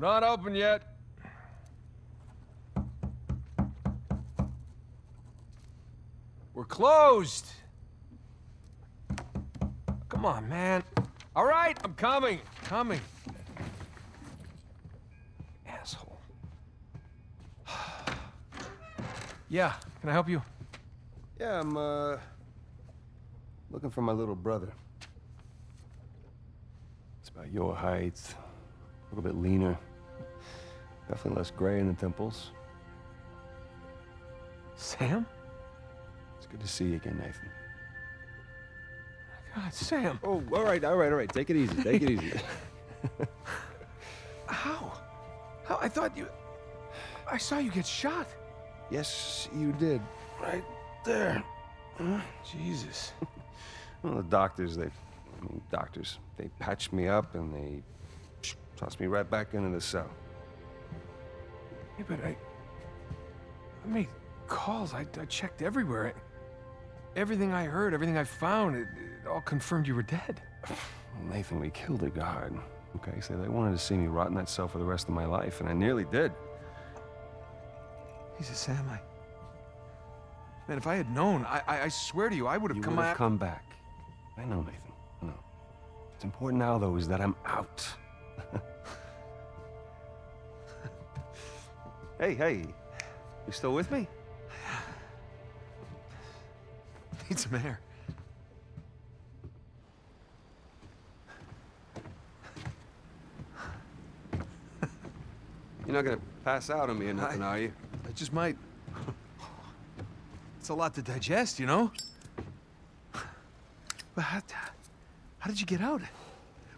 Not open yet. We're closed. Come on, man. All right, I'm coming. Coming. Asshole. Yeah, can I help you? Yeah, I'm, looking for my little brother. It's about your height, a little bit leaner. Definitely less gray in the temples. Sam? It's good to see you again, Nathan. God, Sam. Oh, all right. Take it easy, take it easy. How? How? I thought you... I saw you get shot. Yes, you did. Right there. Jesus. Well, the doctors, they patched me up and they tossed me right back into the cell. Yeah, but I made calls. I checked everywhere. Everything I heard, everything I found, it all confirmed you were dead. Well, Nathan, we killed a guard. Okay, so they wanted to see me rot in that cell for the rest of my life, and I nearly did. Jesus, Sam, Man, if I had known, I swear to you, I would have come out. You would have come back. I know, Nathan. I know. What's important now, though, is that I'm out. Hey. You still with me? Need some air. You're not gonna pass out on me or nothing, are you? I just might. It's a lot to digest, you know? But how did you get out?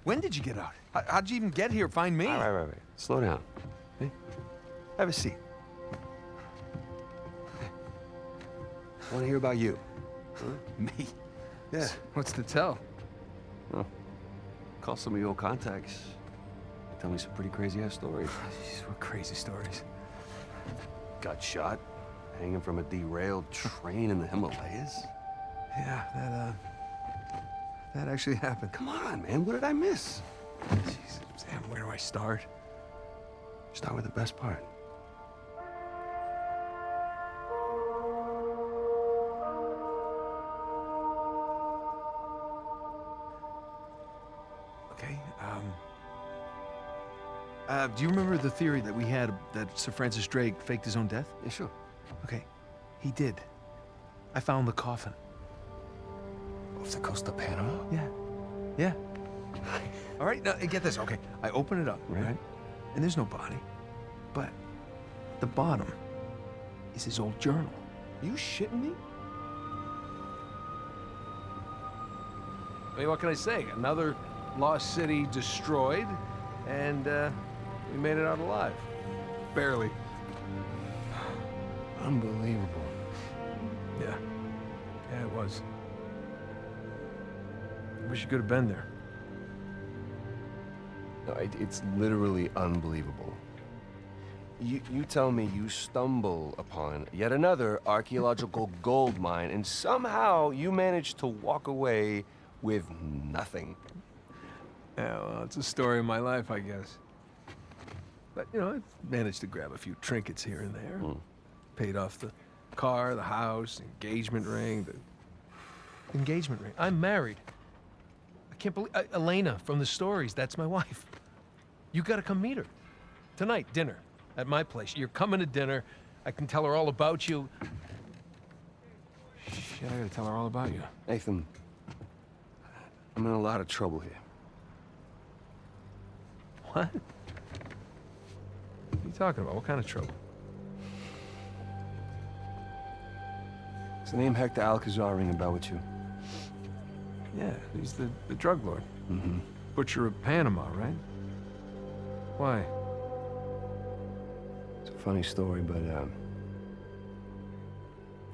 When did you get out? How'd you even get here? Find me? All right. Slow down. Okay? Have a seat. I want to hear about you. Huh? Me? Yeah. What's to tell? Well, call some of your old contacts. Tell me some pretty crazy-ass stories. Jeez, what crazy stories. Got shot, hanging from a derailed train in the Himalayas. Yeah, that actually happened. Come on, man. What did I miss? Jeez, Sam, where do I start? Start with the best part. Okay, do you remember the theory that we had that Sir Francis Drake faked his own death? Yeah, sure. Okay, he did. I found the coffin. Off the coast of Panama? Yeah. All right, now get this. Okay, I open it up, right? And there's no body. But the bottom is his old journal. Are you shitting me? I mean, what can I say? Another lost city destroyed, and we made it out alive. Barely. Unbelievable. Yeah. Yeah, it was. I wish you could have been there. No, it's literally unbelievable. You tell me you stumble upon yet another archaeological gold mine, and somehow you manage to walk away with nothing. Yeah, well, it's a story of my life, I guess. But, you know, I've managed to grab a few trinkets here and there. Paid off the car, the house, engagement ring, the engagement ring. I'm married. I can't believe... Elena from the stories, that's my wife. You gotta come meet her. Tonight, dinner, at my place. You're coming to dinner. I can tell her all about you. Shit, I gotta tell her all about you. Nathan, I'm in a lot of trouble here. What? What are you talking about? What kind of trouble? Does the name Hector Alcazar ring a bell with you? Yeah, he's the drug lord. Mm-hmm. Butcher of Panama, right? Why? It's a funny story, but,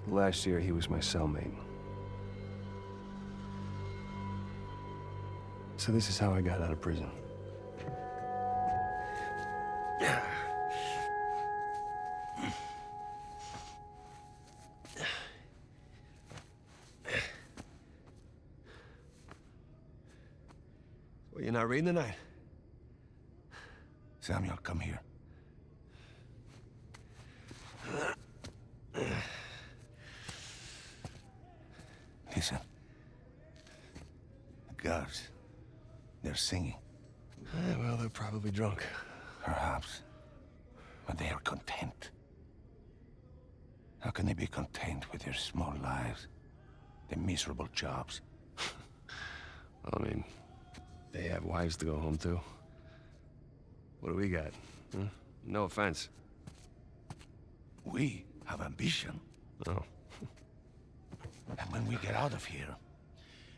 last year he was my cellmate. So this is how I got out of prison. Well, you're not reading tonight? Samuel, come here. Listen. The guards. They're singing. Well, they're probably drunk. Perhaps. But they are content. How can they be content with their small lives? Their miserable jobs? I mean, they have wives to go home to. What do we got? Huh? No offense. We have ambition. Oh. And when we get out of here,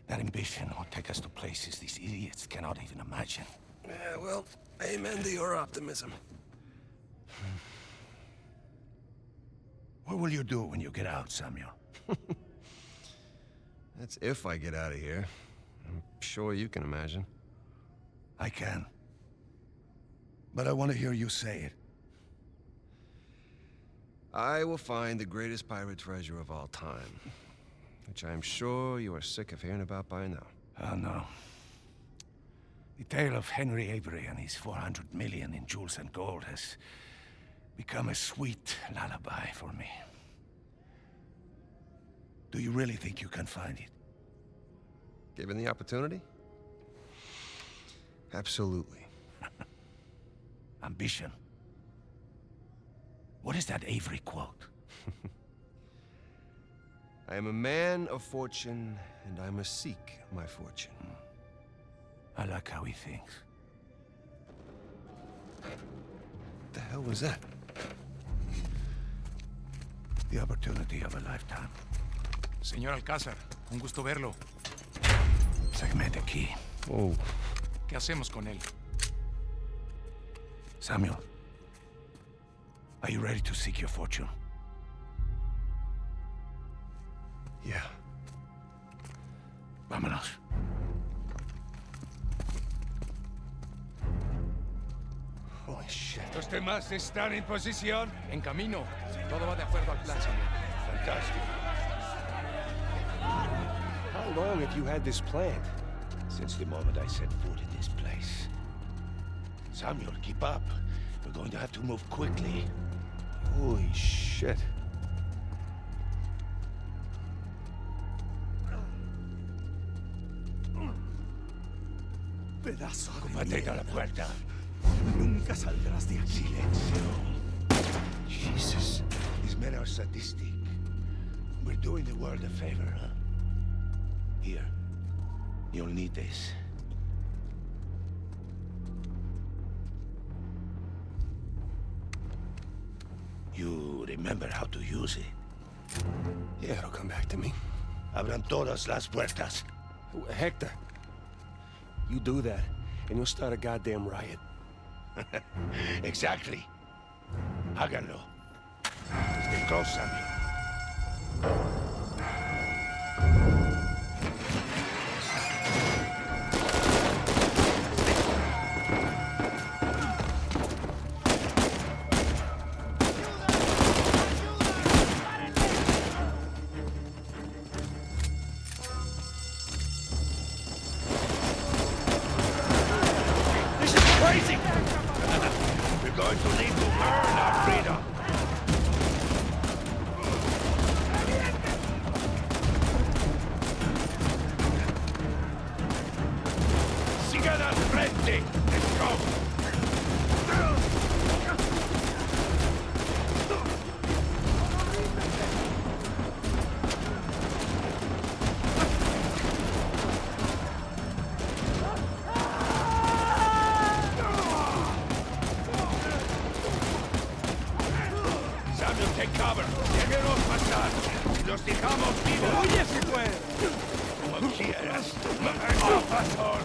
that ambition will take us to places these idiots cannot even imagine. Yeah, well, amen to your optimism. What will you do when you get out, Samuel? That's if I get out of here. I'm sure you can imagine. I can. But I want to hear you say it. I will find the greatest pirate treasure of all time, which I'm sure you are sick of hearing about by now. Oh, no. The tale of Henry Avery and his 400 million in jewels and gold has become a sweet lullaby for me. Do you really think you can find it? Given the opportunity? Absolutely. Ambition. What is that Avery quote? I am a man of fortune, and I must seek my fortune. I like how he thinks. What the hell was that? The opportunity of a lifetime. Señor Alcázar, un gusto verlo. Sáqueme de aquí. Oh. ¿Qué hacemos con él? Samuel, are you ready to seek your fortune? Yeah. Vámonos. Holy shit. ¿Los demás están en posición? En camino. Todo va de acuerdo al plan, señor. Fantastic. How long have you had this planned? Since the moment I set foot in this place. Samuel, keep up. We're going to have to move quickly. Holy shit. Pedazo de Ocúpate de la puerta. Nunca saldrás de aquí. Silencio. Jesus. These men are sadistic. We're doing the world a favor, huh? Here. You'll need this. You remember how to use it? Yeah, it'll come back to me. Abran todas las puertas. Hector, you do that, and you'll start a goddamn riot. Exactly. Háganlo. Stay close, Samuel. This is crazy! We're going to need to earn our freedom. Sigan al frente. Let's go. Samuel, take cover. Déjenos pasar. Si los dejamos vivos. ¡Oye, si puede! Como quieras. ¡Oh, pastor!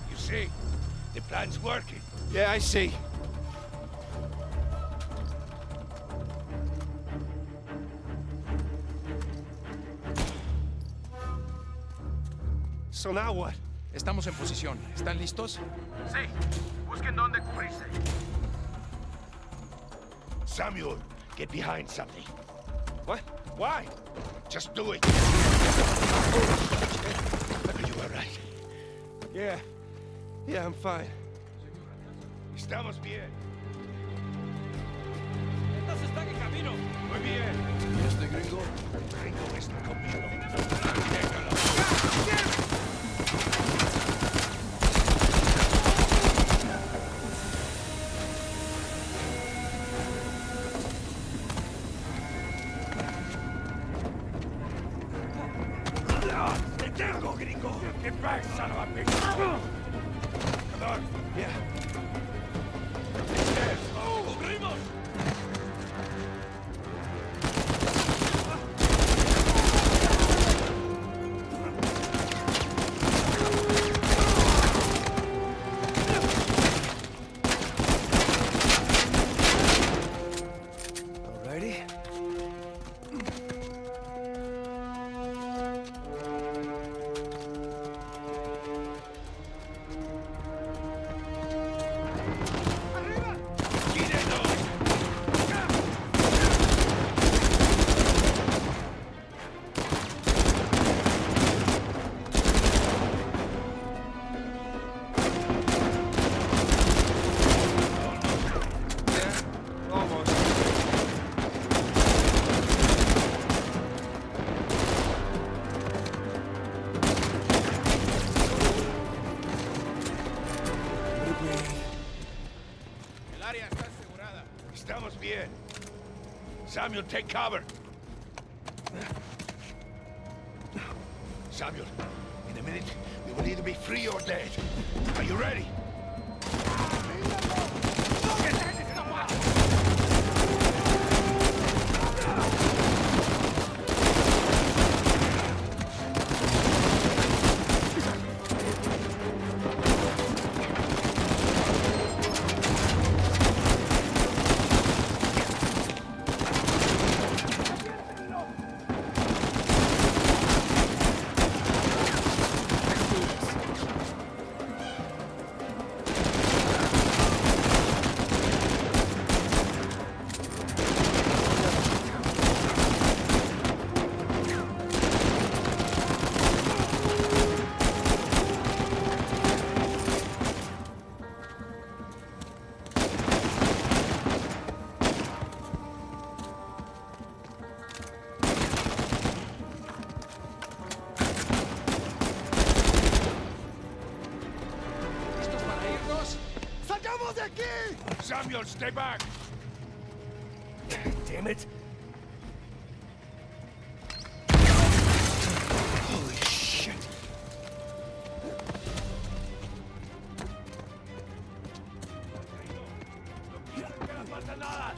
You see, the plan's working. Yeah, I see. So now what? Estamos en posición. ¿Están listos? Sí, busquen dónde cubrirse. Samuel, get behind something. What? Why? Just do it. Are you all right? Yeah. Yeah, I'm fine. Estamos bien. ¡Estas están en camino! Muy bien. ¿Y este gringo? El gringo está conmigo. ¡Te tengo, gringo! Get back, son of a bitch! Come on. Yeah. Yes. ¡Cubrimos! Alrighty. Almost. El área está asegurada. Estamos bien. Samuel, take cover. Samuel, in a minute, we will either be free or dead. Are you ready? ¿Listos para irnos? ¡Salgamos de aquí! Samuel, stay back. Damn it. Holy shit. No pasa nada.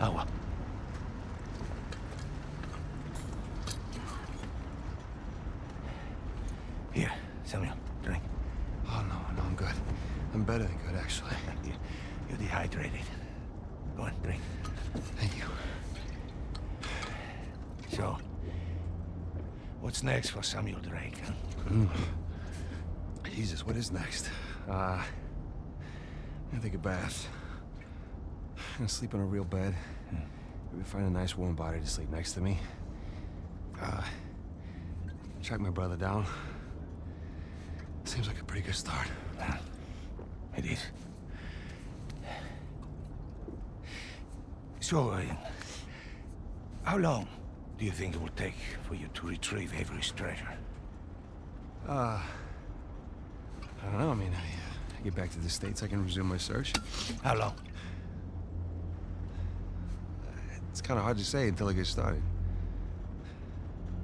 Agua. Here, Samuel, drink. Oh, no, I'm good. I'm better than good, actually. You're dehydrated. Go on, drink. Thank you. So, what's next for Samuel Drake, huh? Jesus, what is next? I'm gonna take a bath. I'm gonna sleep on a real bed. Maybe find a nice warm body to sleep next to me. Track my brother down. Seems like a pretty good start. It is. So, how long do you think it will take for you to retrieve Avery's treasure? I don't know. I mean, I get back to the States, I can resume my search. How long? It's kind of hard to say until I get started.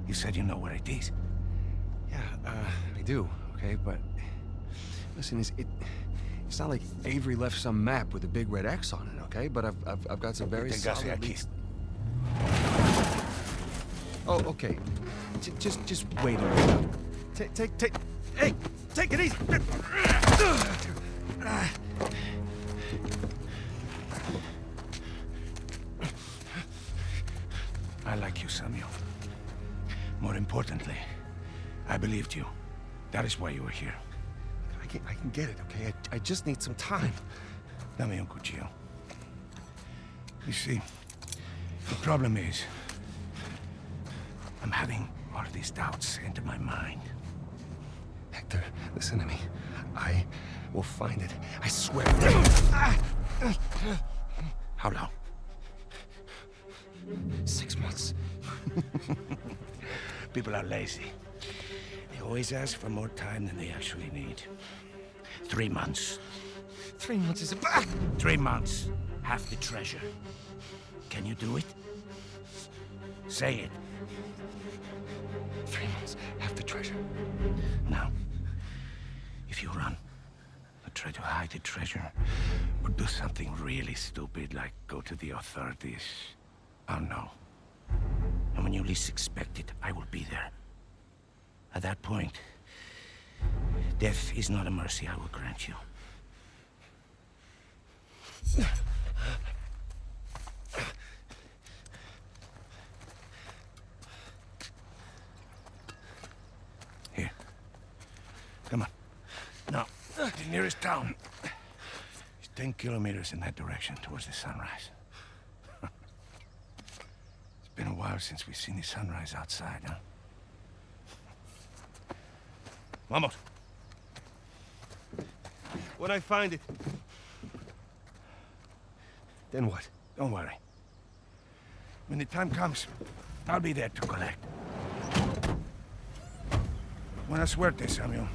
You said you know where it is. Yeah, I do, okay? But listen, it's not like Avery left some map with a big red X on it, okay? But I've got some very solid leads. Oh, okay. Just wait a minute. Take. Hey, take it easy. I like you, Samuel. More importantly, I believed you. That is why you were here. I can get it, okay? I just need some time. Dame un cuchillo. You see, the problem is, I'm having all of these doubts into my mind. Hector, listen to me. I will find it. I swear. How long? 6 months. People are lazy. They always ask for more time than they actually need. 3 months. 3 months is 3 months. Half the treasure. Can you do it? Say it. 3 months, half the treasure. Now, if you run, or try to hide the treasure, or do something really stupid like go to the authorities, I'll know. And when you least expect it, I will be there. At that point, death is not a mercy I will grant you. Here. Come on. Now, the nearest town is 10 kilometers in that direction towards the sunrise. It's been a while since we've seen the sunrise outside, huh? Vamos. When I find it... Then what? Don't worry. When the time comes, I'll be there to collect. Buena suerte, Samuel.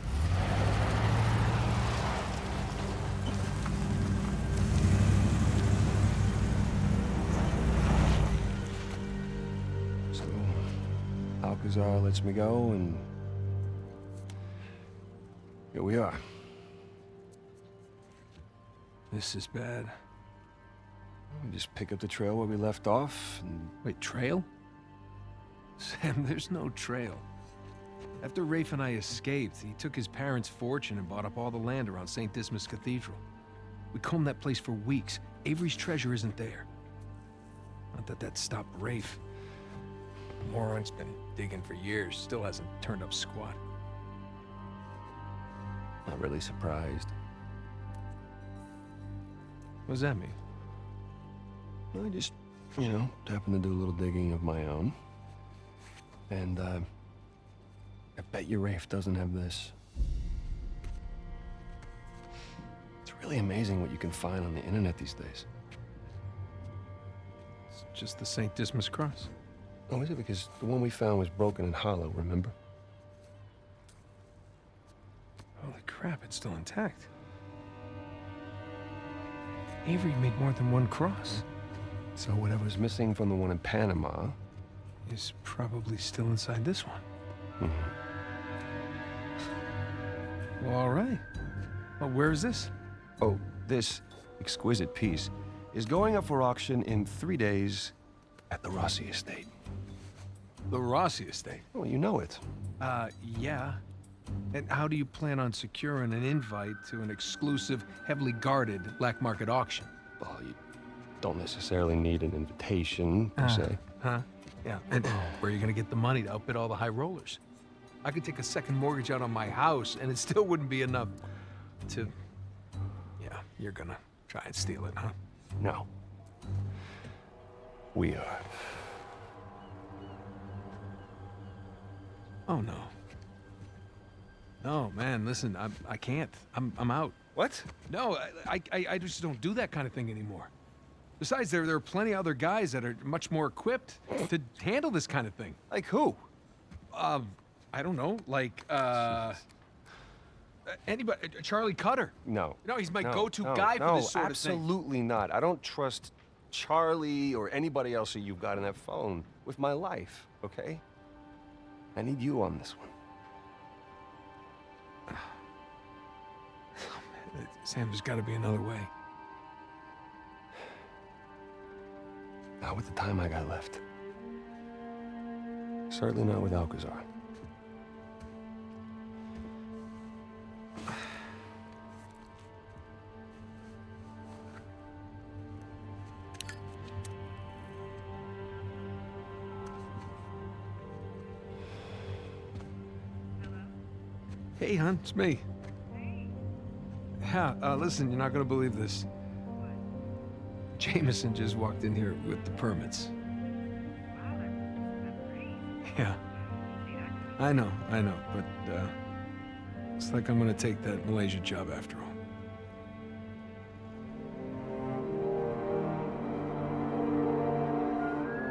So, Alcazar lets me go, and... here we are. This is bad. We just pick up the trail where we left off, and... Wait, trail? Sam, there's no trail. After Rafe and I escaped, he took his parents' fortune and bought up all the land around St. Dismas Cathedral. We combed that place for weeks. Avery's treasure isn't there. Not that that stopped Rafe. The moron's been digging for years, still hasn't turned up squat. Not really surprised. What does that mean? I just, you know, happened to do a little digging of my own. And, I bet you Rafe doesn't have this. It's really amazing what you can find on the internet these days. It's just the St. Dismas cross. Oh, is it? Because the one we found was broken and hollow, remember? Holy crap, it's still intact. Avery made more than one cross. So whatever's missing from the one in Panama... is probably still inside this one. Well, all right. Well, where is this? Oh, this exquisite piece is going up for auction in 3 days at the Rossi estate. The Rossi estate? Well, you know it. Yeah. And how do you plan on securing an invite to an exclusive, heavily guarded black market auction? Well, you don't necessarily need an invitation, per se. Huh? Yeah. And where are you gonna get the money to outbid all the high rollers? I could take a second mortgage out on my house, and it still wouldn't be enough to... Yeah, you're gonna try and steal it, huh? No. We are. Oh, no. No, man, listen, I can't. I'm out. What? No, I just don't do that kind of thing anymore. Besides, there are plenty of other guys that are much more equipped to handle this kind of thing. Like who? I don't know, like, anybody, Charlie Cutter. No. No, he's my No, go-to no, guy for no, this sort of thing. absolutely not. I don't trust Charlie or anybody else that you've got on that phone with my life, okay? I need you on this one. Sam, there's got to be another way. Not with the time I got left. Certainly not with Alcazar. Hey, hon, it's me. Yeah, listen, you're not gonna believe this. Jameson just walked in here with the permits. Yeah. I know, but, looks like I'm gonna take that Malaysia job after all.